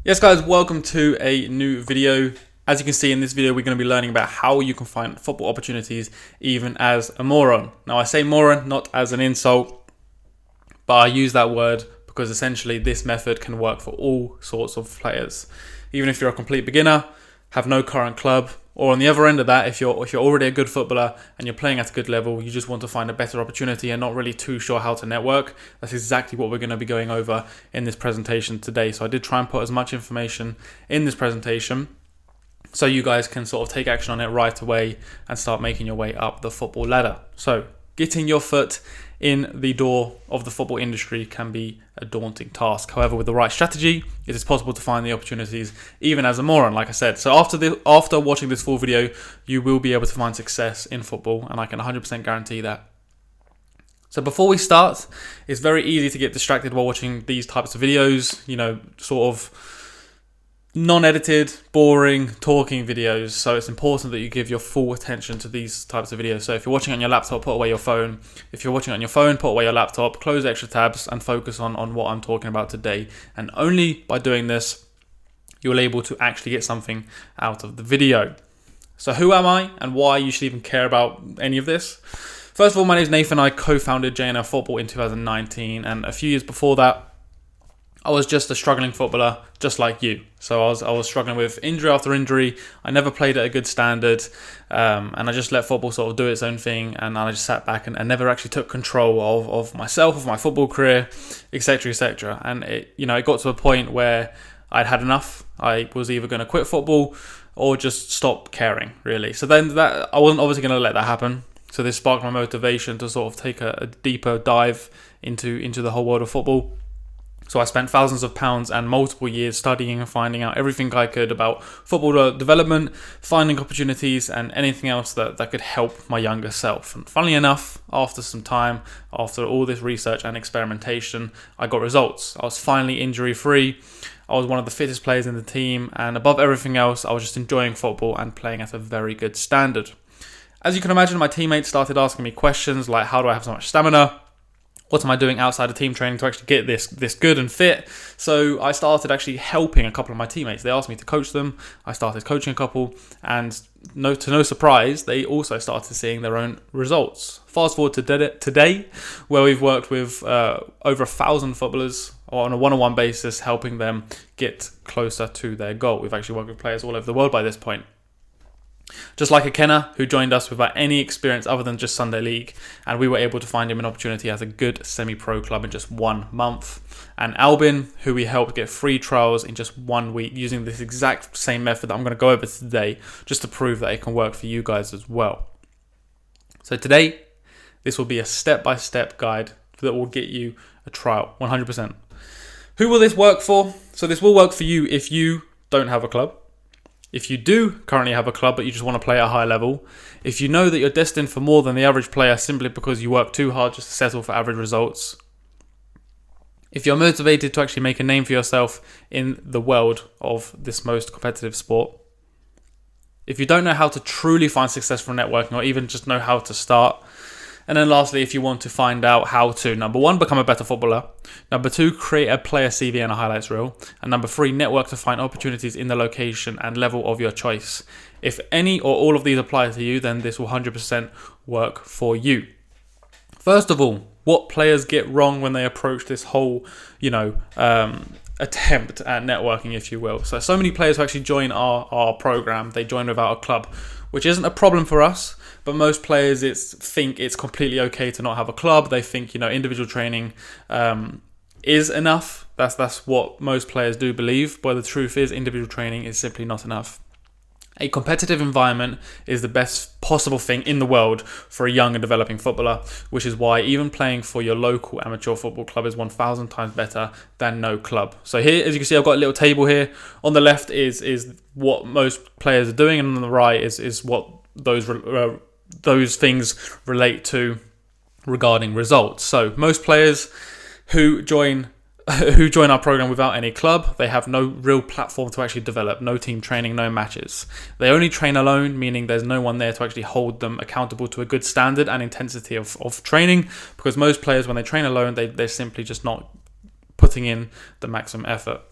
Yes guys, welcome to a new video. As you can see in this video, we're going to be learning about how you can find football opportunities even as a moron. Now I say moron not as an insult, but I use that word because essentially this method can work for all sorts of players. Even if you're a complete beginner, have no current club, or on the other end of that, if you're already a good footballer and you're playing at a good level, you just want to find a better opportunity and not really too sure how to network, that's exactly what we're going to be going over in this presentation today. So I did try and put as much information in this presentation so you guys can sort of take action on it right away and start making your way up the football ladder. So getting your foot in the door of the football industry can be a daunting task. However, with the right strategy, it is possible to find the opportunities even as a moron, like I said. So after watching this full video, you will be able to find success in football, and I can 100% guarantee that. So before we start, it's very easy to get distracted while watching these types of videos, sort of non-edited, boring, talking videos. So it's important that you give your full attention to these types of videos. So if you're watching on your laptop, put away your phone. If you're watching on your phone, put away your laptop, close extra tabs and focus on what I'm talking about today. And only by doing this, you're able to actually get something out of the video. So who am I and why you should even care about any of this? First of all, my name is Nathan. I co-founded JNM Football in 2019, and a few years before that, I was just a struggling footballer, just like you. So I was struggling with injury after injury. I never played at a good standard, and I just let football sort of do its own thing. And I just sat back and never actually took control of myself, of my football career, etc., etc. And it got to a point where I'd had enough. I was either going to quit football or just stop caring, really. So then I wasn't obviously going to let that happen. So this sparked my motivation to sort of take a deeper dive into the whole world of football. So I spent thousands of pounds and multiple years studying and finding out everything I could about football development, finding opportunities and anything else that could help my younger self. And funnily enough, after some time, after all this research and experimentation, I got results. I was finally injury free. I was one of the fittest players in the team, and above everything else, I was just enjoying football and playing at a very good standard. As you can imagine, my teammates started asking me questions like, how do I have so much stamina? What am I doing outside of team training to actually get this good and fit? So I started actually helping a couple of my teammates. They asked me to coach them. I started coaching a couple, and to no surprise, they also started seeing their own results. Fast forward to today, where we've worked with over 1,000 footballers on a one-on-one basis, helping them get closer to their goal. We've actually worked with players all over the world by this point. Just like a Kenner who joined us without any experience other than just Sunday League, and we were able to find him an opportunity at a good semi-pro club in just 1 month. And Albin, who we helped get free trials in just 1 week using this exact same method that I'm going to go over today, just to prove that it can work for you guys as well. So today, this will be a step-by-step guide that will get you a trial, 100%. Who will this work for? So this will work for you if you don't have a club. If you do currently have a club but you just want to play at a high level, if you know that you're destined for more than the average player simply because you work too hard just to settle for average results, if you're motivated to actually make a name for yourself in the world of this most competitive sport, if you don't know how to truly find success from networking or even just know how to start, and then lastly, if you want to find out how to, number 1, become a better footballer, number 2, create a player CV and a highlights reel, and number 3, network to find opportunities in the location and level of your choice. If any or all of these apply to you, then this will 100% work for you. First of all, what players get wrong when they approach this whole, attempt at networking, if you will. So many players who actually join our program, they join without a club, which isn't a problem for us. But most players think it's completely okay to not have a club. They think, individual training is enough. That's what most players do believe. But the truth is, individual training is simply not enough. A competitive environment is the best possible thing in the world for a young and developing footballer, which is why even playing for your local amateur football club is 1,000 times better than no club. So here, as you can see, I've got a little table here. On the left is what most players are doing, and on the right is what those things relate to regarding results. So most players who join our program without any club, they have no real platform to actually develop, no team training, no matches. They only train alone, meaning there's no one there to actually hold them accountable to a good standard and intensity of training, because most players, when they train alone, they're simply just not putting in the maximum effort.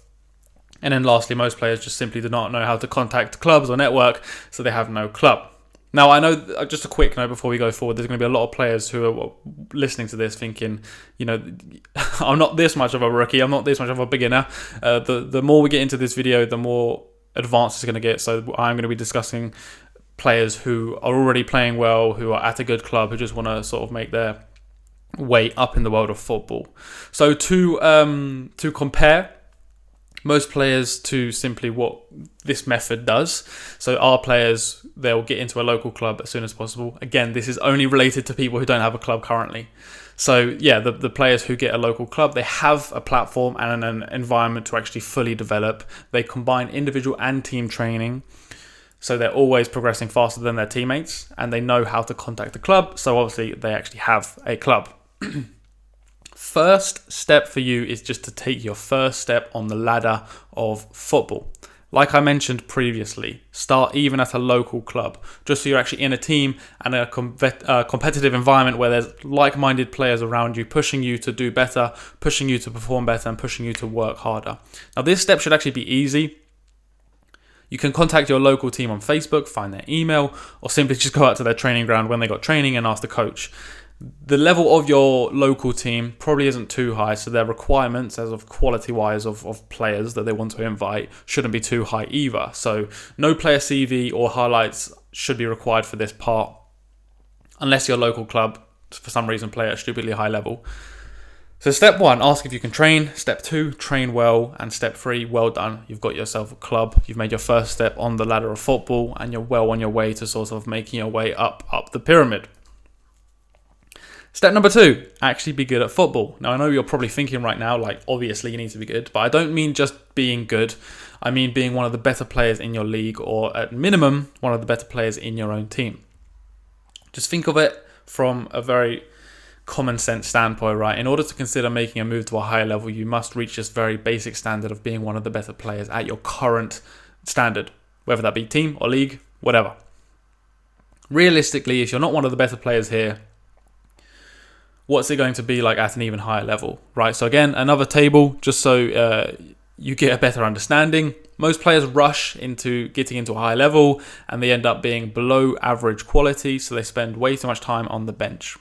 And then lastly, most players just simply do not know how to contact clubs or network, so they have no club. Now, I know, just a quick note before we go forward, there's going to be a lot of players who are listening to this thinking, I'm not this much of a rookie, I'm not this much of a beginner. The more we get into this video, the more advanced it's going to get. So I'm going to be discussing players who are already playing well, who are at a good club, who just want to sort of make their way up in the world of football. So to compare most players to simply what this method does. So our players, they'll get into a local club as soon as possible. Again, this is only related to people who don't have a club currently. So yeah, the players who get a local club, they have a platform and an environment to actually fully develop. They combine individual and team training. So they're always progressing faster than their teammates, and they know how to contact the club. So obviously they actually have a club. First step for you is just to take your first step on the ladder of football. Like I mentioned previously, start even at a local club, just so you're actually in a team and a competitive environment where there's like-minded players around you, pushing you to do better, pushing you to perform better, and pushing you to work harder. Now, this step should actually be easy. You can contact your local team on Facebook, find their email, or simply just go out to their training ground when they got training and ask the coach. The level of your local team probably isn't too high, so their requirements as of quality-wise of players that they want to invite shouldn't be too high either. So no player CV or highlights should be required for this part, unless your local club, for some reason, play at a stupidly high level. So step 1, ask if you can train. Step 2, train well. And step 3, well done. You've got yourself a club. You've made your first step on the ladder of football, and you're well on your way to sort of making your way up the pyramid. Step number 2, actually be good at football. Now, I know you're probably thinking right now, like, obviously you need to be good, but I don't mean just being good. I mean being one of the better players in your league, or at minimum, one of the better players in your own team. Just think of it from a very common sense standpoint, right? In order to consider making a move to a higher level, you must reach this very basic standard of being one of the better players at your current standard, whether that be team or league, whatever. Realistically, if you're not one of the better players here, what's it going to be like at an even higher level, right? So again, another table, just so you get a better understanding. Most players rush into getting into a high level, and they end up being below average quality, so they spend way too much time on the bench.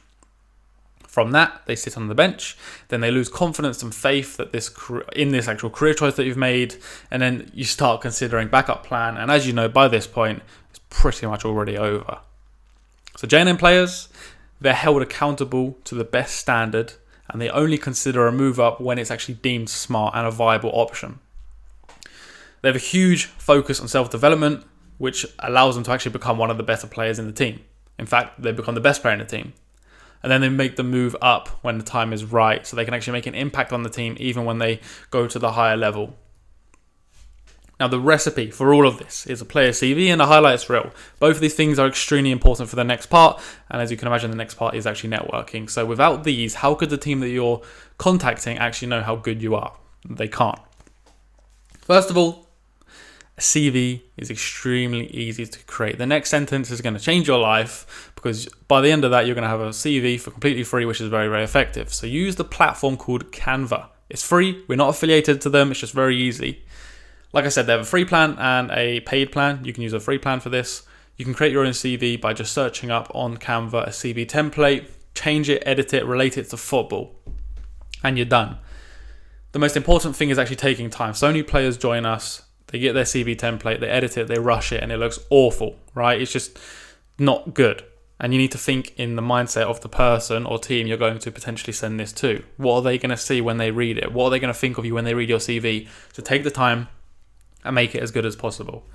From that, they sit on the bench, then they lose confidence and faith that in this actual career choice that you've made, and then you start considering backup plan, and as you know, by this point, it's pretty much already over. So JNM players, they're held accountable to the best standard, and they only consider a move up when it's actually deemed smart and a viable option. They have a huge focus on self-development, which allows them to actually become one of the better players in the team. In fact, they become the best player in the team. And then they make the move up when the time is right, so they can actually make an impact on the team even when they go to the higher level. Now, the recipe for all of this is a player CV and a highlights reel. Both of these things are extremely important for the next part, and as you can imagine, the next part is actually networking. So without these, how could the team that you're contacting actually know how good you are? They can't. First of all, a CV is extremely easy to create. The next sentence is going to change your life, because by the end of that, you're going to have a CV for completely free, which is very, very effective. So use the platform called Canva. It's free. We're not affiliated to them. It's just very easy. Like I said, they have a free plan and a paid plan. You can use a free plan for this. You can create your own CV by just searching up on Canva a CV template, change it, edit it, relate it to football, and you're done. The most important thing is actually taking time. So many players join us, they get their CV template, they edit it, they rush it, and it looks awful, right? It's just not good. And you need to think in the mindset of the person or team you're going to potentially send this to. What are they going to see when they read it? What are they going to think of you when they read your CV? So take the time and make it as good as possible.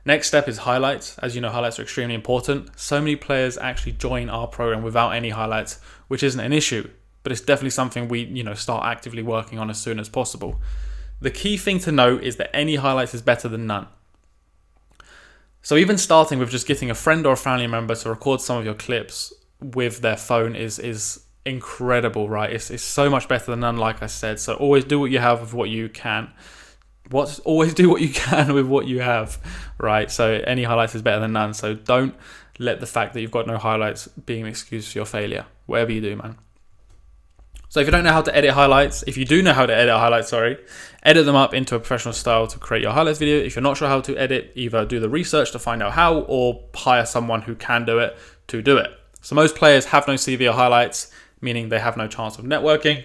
Next step is highlights. As you know, highlights are extremely important. So many players actually join our program without any highlights, which isn't an issue, but it's definitely something we start actively working on as soon as possible. The key thing to note is that any highlights is better than none. So even starting with just getting a friend or a family member to record some of your clips with their phone is incredible, right? It's so much better than none, like I said. So always do what you have with what you can. Always do what you can with what you have, right? So any highlights is better than none. So don't let the fact that you've got no highlights be an excuse for your failure, whatever you do, man. So if you don't know how to edit highlights, if you do know how to edit highlights, edit them up into a professional style to create your highlights video. If you're not sure how to edit, either do the research to find out how or hire someone who can do it to do it. So most players have no CV or highlights, meaning they have no chance of networking.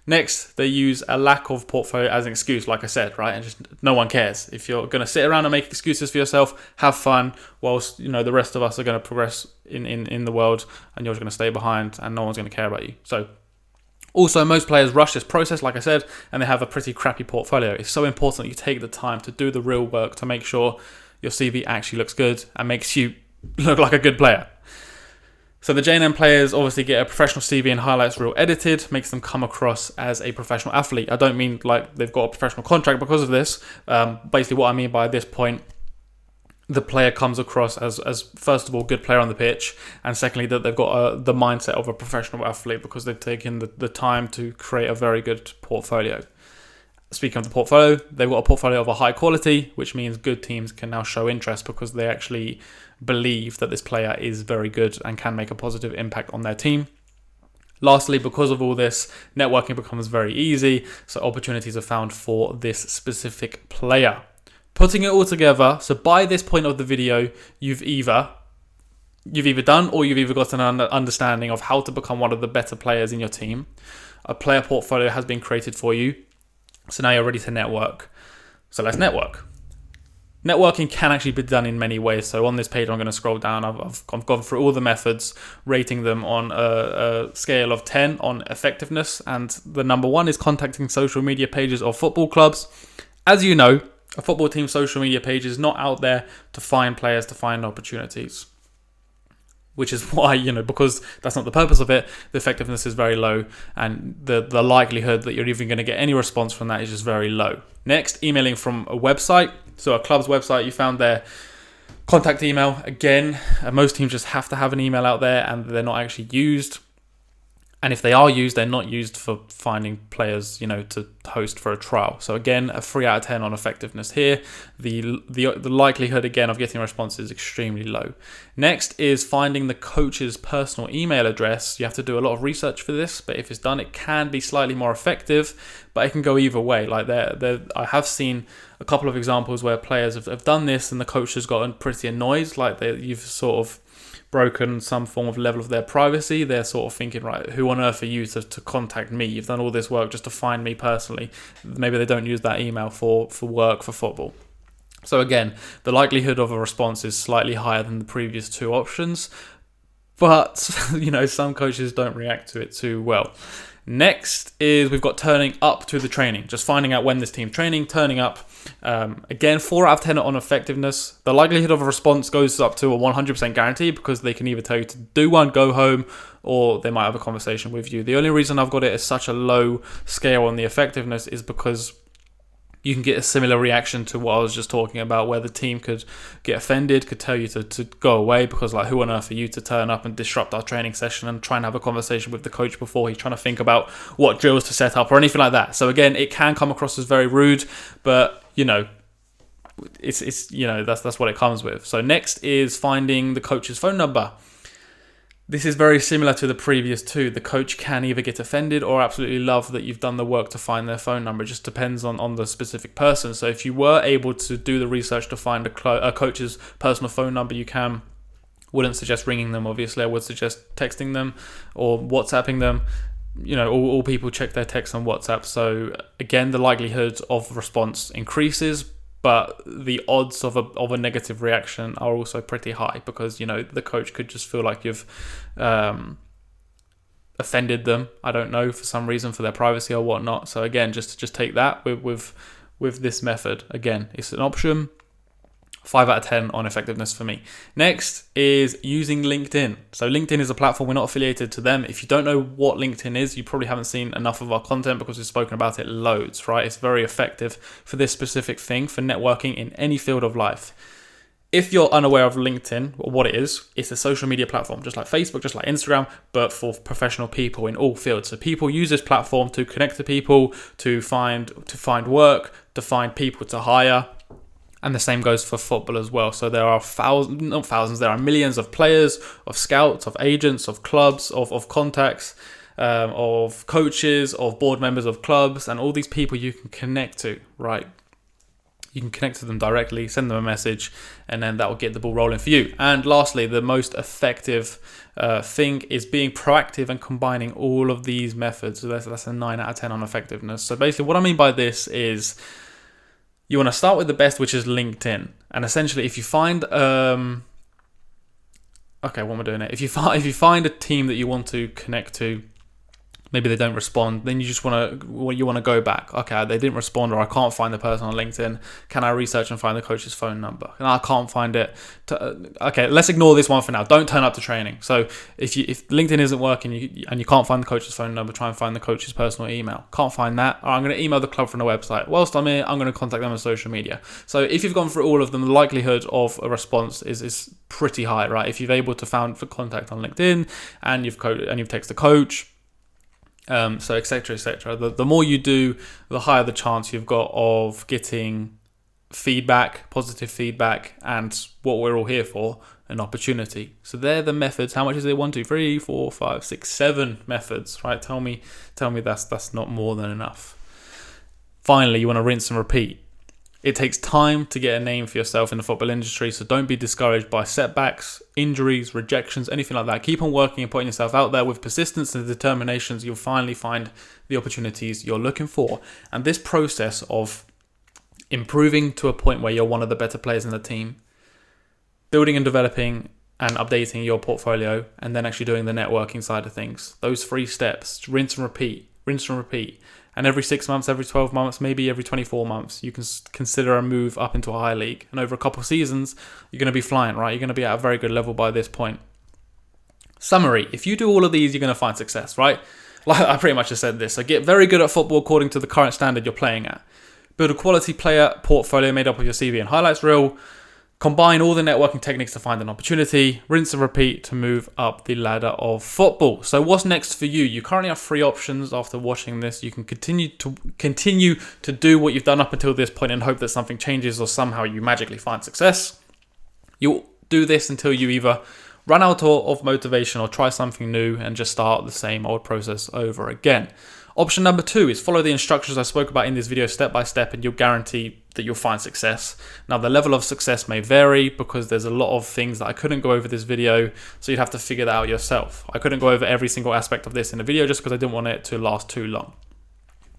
Next, they use a lack of portfolio as an excuse, like I said, right? And just no one cares. If you're going to sit around and make excuses for yourself, have fun, whilst the rest of us are going to progress in the world, and you're just going to stay behind, and no one's going to care about you. So, also, most players rush this process, like I said, and they have a pretty crappy portfolio. It's so important that you take the time to do the real work to make sure your CV actually looks good and makes you look like a good player. So the JNM players obviously get a professional CV and highlights reel edited, makes them come across as a professional athlete. I don't mean like they've got a professional contract because of this. Basically what I mean by this point, the player comes across as first of all, good player on the pitch, and secondly, that they've got the mindset of a professional athlete because they've taken the time to create a very good portfolio. Speaking of the portfolio, they've got a portfolio of a high quality, which means good teams can now show interest because they actually believe that this player is very good and can make a positive impact on their team. Lastly, because of all this, networking becomes very easy, so opportunities are found for this specific player. Putting it all together, so by this point of the video, you've either done or you've either got an understanding of how to become one of the better players in your team. A player portfolio has been created for you. So now you're ready to network. So let's network. Networking can actually be done in many ways. So on this page, I'm going to scroll down. I've gone through all the methods, rating them on a scale of 10 on effectiveness. And the number 1 is contacting social media pages of football clubs. As you know, a football team's social media page is not out there to find players, to find opportunities. Which is why, because that's not the purpose of it, the effectiveness is very low, and the likelihood that you're even going to get any response from that is just very low. Next, emailing from a website. So a club's website, you found their contact email. Again, most teams just have to have an email out there, and they're not actually used. And if they are used, they're not used for finding players, to host for a trial. So again, a 3 out of 10 on effectiveness here. The likelihood, again, of getting a response is extremely low. Next is finding the coach's personal email address. You have to do a lot of research for this, but if it's done, it can be slightly more effective, but it can go either way. Like I have seen a couple of examples where players have done this and the coach has gotten pretty annoyed, like you've sort of broken some form of level of their privacy. They're sort of thinking, right, who on earth are you to contact me? You've done all this work just to find me personally. Maybe they don't use that email for work, for football. So again, the likelihood of a response is slightly higher than the previous 2 options, but some coaches don't react to it too well. Next is we've got turning up to the training, just finding out when this team's training, turning up. Again, 4 out of 10 on effectiveness. The likelihood of a response goes up to a 100% guarantee because they can either tell you to do one, go home, or they might have a conversation with you. The only reason I've got it as such a low scale on the effectiveness is because you can get a similar reaction to what I was just talking about, where the team could get offended, could tell you to go away because, like, who on earth are you to turn up and disrupt our training session and try and have a conversation with the coach before he's trying to think about what drills to set up or anything like that. So again, it can come across as very rude, but it's that's what it comes with. So next is finding the coach's phone number. This is very similar to the previous 2. The coach can either get offended or absolutely love that you've done the work to find their phone number. It just depends on the specific person. So if you were able to do the research to find a coach's personal phone number, you can. Wouldn't suggest ringing them, obviously. I would suggest texting them or WhatsApping them. All people check their texts on WhatsApp. So again, the likelihood of response increases, but the odds of a negative reaction are also pretty high because, the coach could just feel like you've offended them, I don't know, for some reason, for their privacy or whatnot. So again, just take that with this method. Again, it's an option. 5 out of 10 on effectiveness for me. Next is using LinkedIn. So LinkedIn is a platform. We're not affiliated to them. If you don't know what LinkedIn is, you probably haven't seen enough of our content because we've spoken about it loads, right? It's very effective for this specific thing, for networking in any field of life. If you're unaware of LinkedIn, what it is, it's a social media platform, just like Facebook, just like Instagram, but for professional people in all fields. So people use this platform to connect to people, to find work, to find people to hire. And the same goes for football as well. So there are there are millions of players, of scouts, of agents, of clubs, of contacts of coaches, of board members of clubs, and all these people you can connect to, right? You can connect to them directly, send them a message, and then that will get the ball rolling for you. And lastly, the most effective thing is being proactive and combining all of these methods. So that's a 9 out of 10 on effectiveness. So basically what I mean by this is you want to start with the best, which is LinkedIn. And essentially if you find... okay, what am I doing here? If you find a team that you want to connect to, maybe they don't respond, then you want to go back. Okay, they didn't respond, or I can't find the person on LinkedIn. Can I research and find the coach's phone number? And I can't find it. Okay, let's ignore this one for now. Don't turn up to training. So if LinkedIn isn't working and you can't find the coach's phone number, try and find the coach's personal email. Can't find that? All right, I'm going to email the club from the website. Whilst I'm here, I'm going to contact them on social media. So if you've gone through all of them, the likelihood of a response is pretty high, right? If you've able to find for contact on LinkedIn and you've texted the coach. So etc. The more you do, the higher the chance you've got of getting feedback, positive feedback, and what we're all here for, an opportunity. So they're the methods. How much is it? 1, 2, 3, 4, 5, 6, 7 methods, right? Tell me that's not more than enough. Finally, you want to rinse and repeat. It takes time to get a name for yourself in the football industry, so don't be discouraged by setbacks, injuries, rejections, anything like that. Keep on working and putting yourself out there with persistence and determinations. You'll finally find the opportunities you're looking for. And this process of improving to a point where you're one of the better players in the team, building and developing and updating your portfolio, and then actually doing the networking side of things. Those 3 steps, rinse and repeat. And every 6 months, every 12 months, maybe every 24 months, you can consider a move up into a higher league. And over a couple of seasons, you're going to be flying, right? You're going to be at a very good level by this point. Summary. If you do all of these, you're going to find success, right? Like I pretty much just said this. So get very good at football according to the current standard you're playing at. Build a quality player portfolio made up of your CV and highlights reel. Combine all the networking techniques to find an opportunity. Rinse and repeat to move up the ladder of football. So what's next for you? You currently have 3 options after watching this. You can continue to do what you've done up until this point and hope that something changes or somehow you magically find success. You'll do this until you either run out of motivation or try something new and just start the same old process over again. Option number 2 is follow the instructions I spoke about in this video step by step, and you'll guarantee that you'll find success. Now, the level of success may vary because there's a lot of things that I couldn't go over this video, so you'd have to figure that out yourself. I couldn't go over every single aspect of this in the video just because I didn't want it to last too long.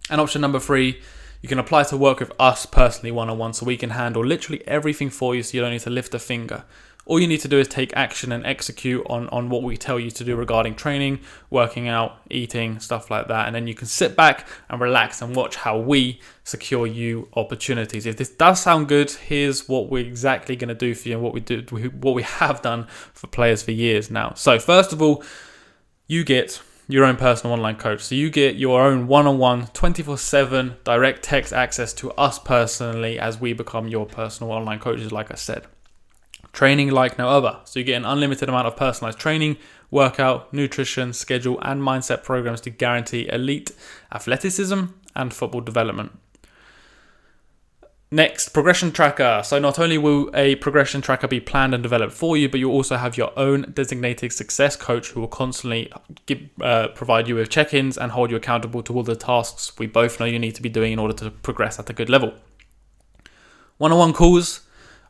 And option number 3, you can apply to work with us personally one-on-one, so we can handle literally everything for you so you don't need to lift a finger. All you need to do is take action and execute on what we tell you to do regarding training, working out, eating, stuff like that. And then you can sit back and relax and watch how we secure you opportunities. If this does sound good, here's what we're exactly going to do for you and what we have done for players for years now. So first of all, you get your own personal online coach. So you get your own one-on-one 24/7 direct text access to us personally as we become your personal online coaches, like I said. Training like no other. So you get an unlimited amount of personalized training, workout, nutrition, schedule, and mindset programs to guarantee elite athleticism and football development. Next, progression tracker. So not only will a progression tracker be planned and developed for you, but you'll also have your own designated success coach who will constantly provide you with check-ins and hold you accountable to all the tasks we both know you need to be doing in order to progress at a good level. One-on-one calls.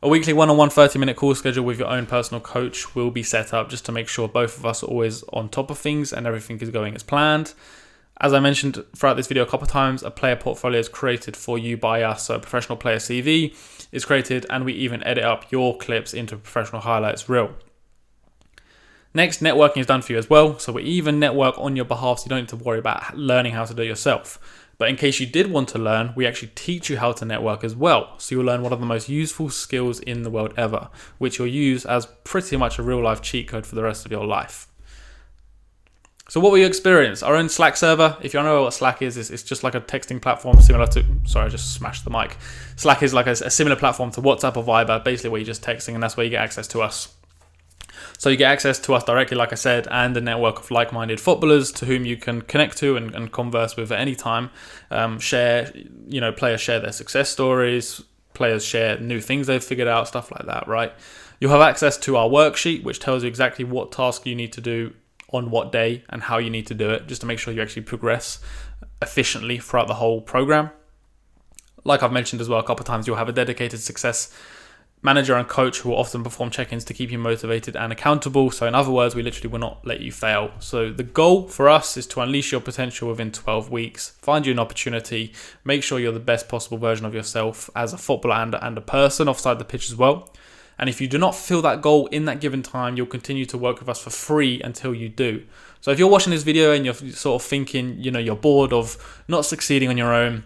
A weekly one-on-one 30-minute call schedule with your own personal coach will be set up just to make sure both of us are always on top of things and everything is going as planned. As I mentioned throughout this video a couple of times, a player portfolio is created for you by us. So a professional player CV is created and we even edit up your clips into professional highlights reel. Next, networking is done for you as well. So we even network on your behalf so you don't need to worry about learning how to do it yourself. But in case you did want to learn, we actually teach you how to network as well. So you'll learn one of the most useful skills in the world ever, which you'll use as pretty much a real life cheat code for the rest of your life. So what will you experience? Our own Slack server. If you don't know what Slack is, it's just like a texting platform similar to, sorry, I just smashed the mic. Slack is like a similar platform to WhatsApp or Viber, basically where you're just texting, and that's where you get access to us. So you get access to us directly, like I said, and a network of like-minded footballers to whom you can connect to and converse with at any time. Players share their success stories, players share new things they've figured out, stuff like that, right? You'll have access to our worksheet, which tells you exactly what task you need to do on what day and how you need to do it, just to make sure you actually progress efficiently throughout the whole program. Like I've mentioned as well a couple of times, you'll have a dedicated success manager and coach who will often perform check-ins to keep you motivated and accountable. So in other words, we literally will not let you fail. So the goal for us is to unleash your potential within 12 weeks, find you an opportunity, make sure you're the best possible version of yourself as a footballer and a person offside the pitch as well. And if you do not fill that goal in that given time, you'll continue to work with us for free until you do. So if you're watching this video and you're sort of thinking, you're bored of not succeeding on your own,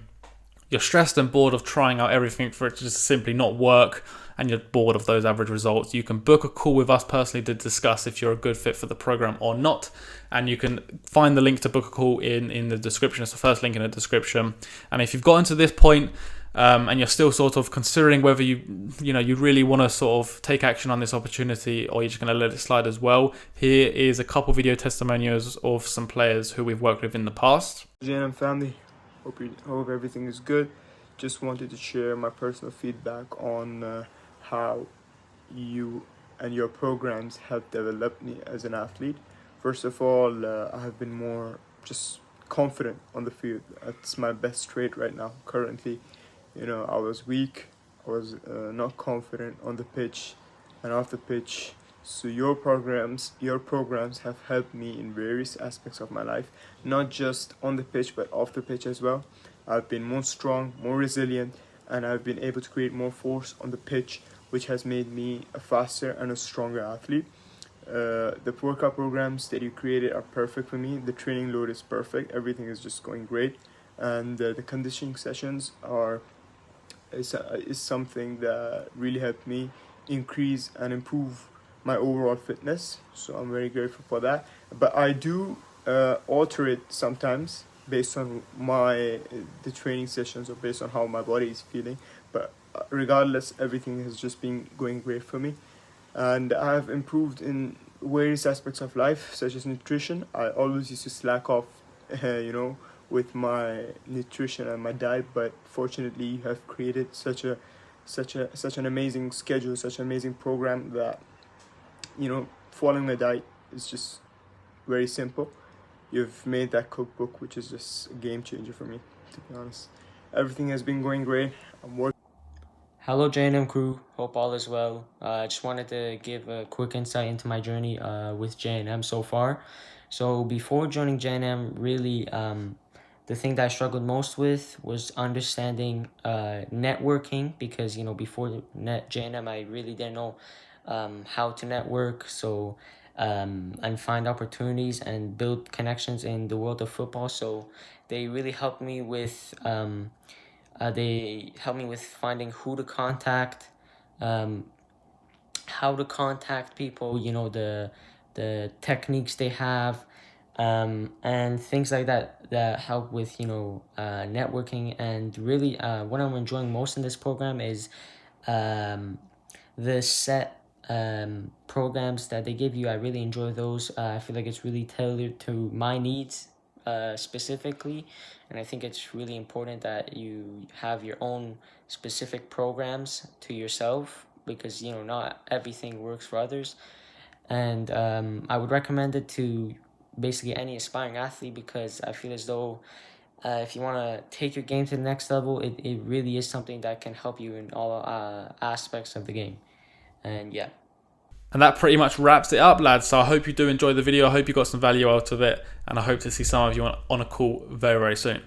you're stressed and bored of trying out everything for it to just simply not work, and you're bored of those average results, you can book a call with us personally to discuss if you're a good fit for the program or not. And you can find the link to book a call in the description. It's the first link in the description. And if you've gotten to this point and you're still sort of considering whether you really want to sort of take action on this opportunity, or you're just going to let it slide as well, here is a couple video testimonials of some players who we've worked with in the past. JNM family, hope everything is good. Just wanted to share my personal feedback on how you and your programs have developed me as an athlete. First of all, I have been more just confident on the field. That's my best trait right now. Currently, I was weak. I was not confident on the pitch and off the pitch. So your programs have helped me in various aspects of my life, not just on the pitch but off the pitch as well. I've been more strong, more resilient, and I've been able to create more force on the pitch, which has made me a faster and a stronger athlete. The workout programs that you created are perfect for me. The training load is perfect. Everything is just going great, and the conditioning sessions is something that really helped me increase and improve my overall fitness. So I'm very grateful for that. But I do alter it sometimes based on the training sessions, or based on how my body is feeling. But regardless, everything has just been going great for me, and I have improved in various aspects of life, such as nutrition. I always used to slack off with my nutrition and my diet, but fortunately you have created such an amazing schedule, such an amazing program that following the diet is just very simple. You've made that cookbook, which is just a game changer for me, to be honest. Everything has been going great. I'm working. Hello JNM crew, hope all is well. I just wanted to give a quick insight into my journey with JNM so far. So before joining JNM, really the thing that I struggled most with was understanding networking, because before JNM I really didn't know how to network, and find opportunities and build connections in the world of football. So they really helped me with finding who to contact, how to contact people, the techniques they have, and things like that help with networking. And really what I'm enjoying most in this program is the set programs that they give you. I really enjoy those. I feel like it's really tailored to my needs specifically, and I think it's really important that you have your own specific programs to yourself, because not everything works for others. And I would recommend it to basically any aspiring athlete, because I feel as though if you want to take your game to the next level, it really is something that can help you in all aspects of the game. And yeah. And that pretty much wraps it up, lads. So I hope you do enjoy the video. I hope you got some value out of it, and I hope to see some of you on a call very, very soon.